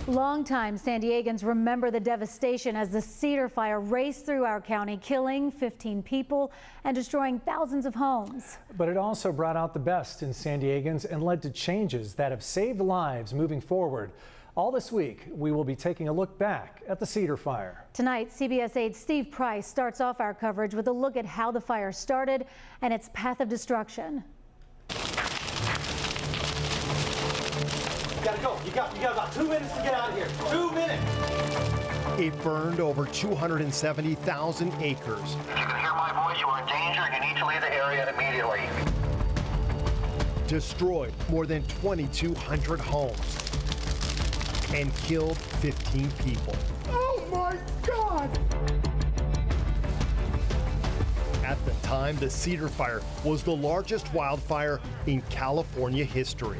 Longtime San Diegans remember the devastation as the Cedar Fire raced through our county, killing 15 people and destroying thousands of homes. But it also brought out the best in San Diegans and led to changes that have saved lives moving forward. All this week, we will be taking a look back at the Cedar Fire. Tonight, CBS 8's Steve Price starts off our coverage with a look at how the fire started and its path of destruction. You gotta go. You got about 2 minutes to get out of here. 2 minutes. It burned over 270,000 acres. If you can hear my voice, you are in danger. You need to leave the area immediately. Destroyed more than 2,200 homes and killed 15 people. Oh my God! At the time, the Cedar Fire was the largest wildfire in California history.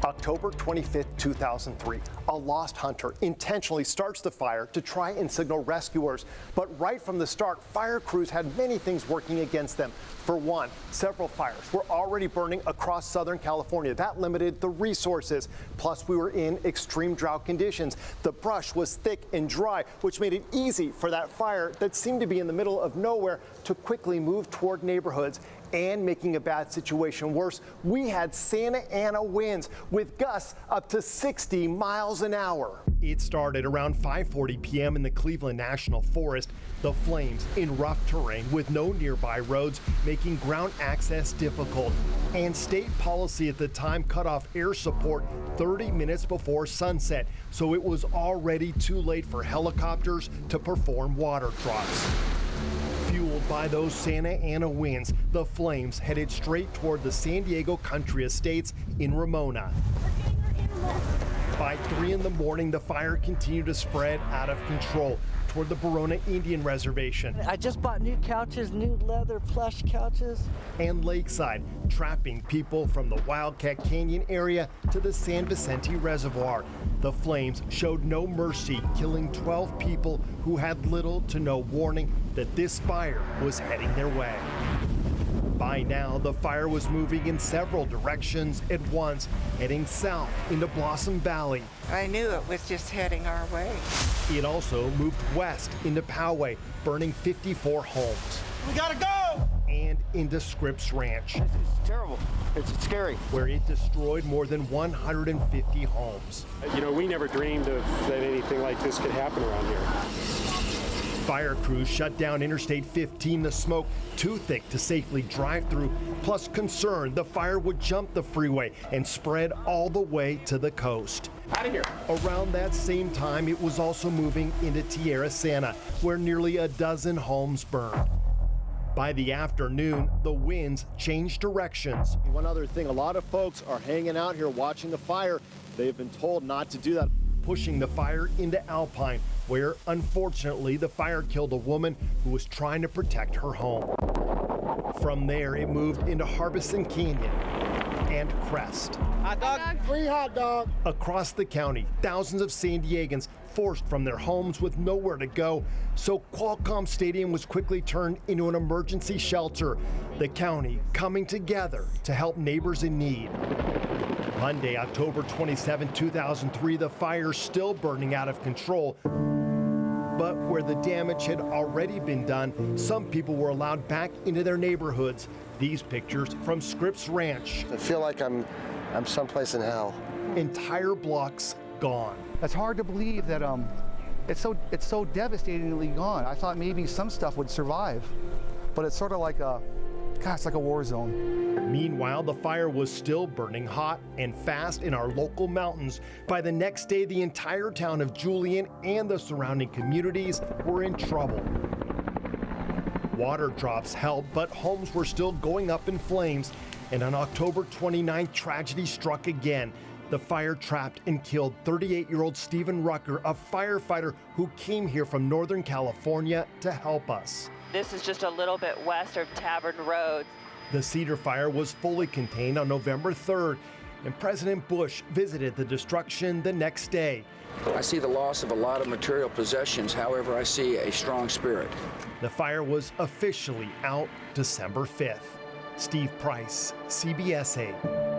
October 25th, 2003, a lost hunter intentionally starts the fire to try and signal rescuers. But right from the start, fire crews had many things working against them. For one, several fires were already burning across Southern California. That limited the resources. Plus, we were in extreme drought conditions. The brush was thick and dry, which made it easy for that fire that seemed to be in the middle of nowhere to quickly move toward neighborhoods. And making a bad situation worse, we had Santa Ana winds with gusts up to 60 miles an hour. It started around 5:40 p.m. in the Cleveland National Forest. The flames in rough terrain with no nearby roads, making ground access difficult. And state policy at the time cut off air support 30 minutes before sunset, so it was already too late for helicopters to perform water drops. Fueled by those Santa Ana winds, the flames headed straight toward the San Diego Country Estates in Ramona. By 3 in the morning, the fire continued to spread out of control toward the Barona Indian Reservation. I just bought new couches, new leather plush couches. And Lakeside, trapping people from the Wildcat Canyon area to the San Vicente Reservoir. The flames showed no mercy, killing 12 people who had little to no warning that this fire was heading their way. By now, the fire was moving in several directions at once, heading south into Blossom Valley. I knew it was just heading our way. It also moved west into Poway, burning 54 homes. We gotta go! And into Scripps Ranch. It's terrible. It's scary. Where it destroyed more than 150 homes. You know, we never dreamed that anything like this could happen around here. Fire crews shut down Interstate 15, the smoke too thick to safely drive through, plus concern the fire would jump the freeway and spread all the way to the coast. Out of here. Around that same time, it was also moving into Tierra Santa, where nearly a dozen homes burned. By the afternoon, the winds changed directions. One other thing, a lot of folks are hanging out here watching the fire. They've been told not to do that. Pushing the fire into Alpine, where unfortunately the fire killed a woman who was trying to protect her home. From there, it moved into Harbison Canyon and Crest. Hot dog? Free hot dog. Across the county, thousands of San Diegans forced from their homes with nowhere to go, so Qualcomm Stadium was quickly turned into an emergency shelter, the county coming together to help neighbors in need. Monday, October 27, 2003, the fire still burning out of control. But where the damage had already been done, some people were allowed back into their neighborhoods. These pictures from Scripps Ranch. I feel like I'm someplace in hell. Entire blocks gone. It's hard to believe that it's so devastatingly gone. I thought maybe some stuff would survive, but it's sort of like it's like a war zone. Meanwhile, the fire was still burning hot and fast in our local mountains. By the next day, the entire town of Julian and the surrounding communities were in trouble. Water drops helped, but homes were still going up in flames. And on October 29th, tragedy struck again. The fire trapped and killed 38-year-old Stephen Rucker, a firefighter who came here from Northern California to help us. This is just a little bit west of Tavern Road. The Cedar Fire was fully contained on November 3rd, and President Bush visited the destruction the next day. I see the loss of a lot of material possessions. However, I see a strong spirit. The fire was officially out December 5th. Steve Price, CBS 8.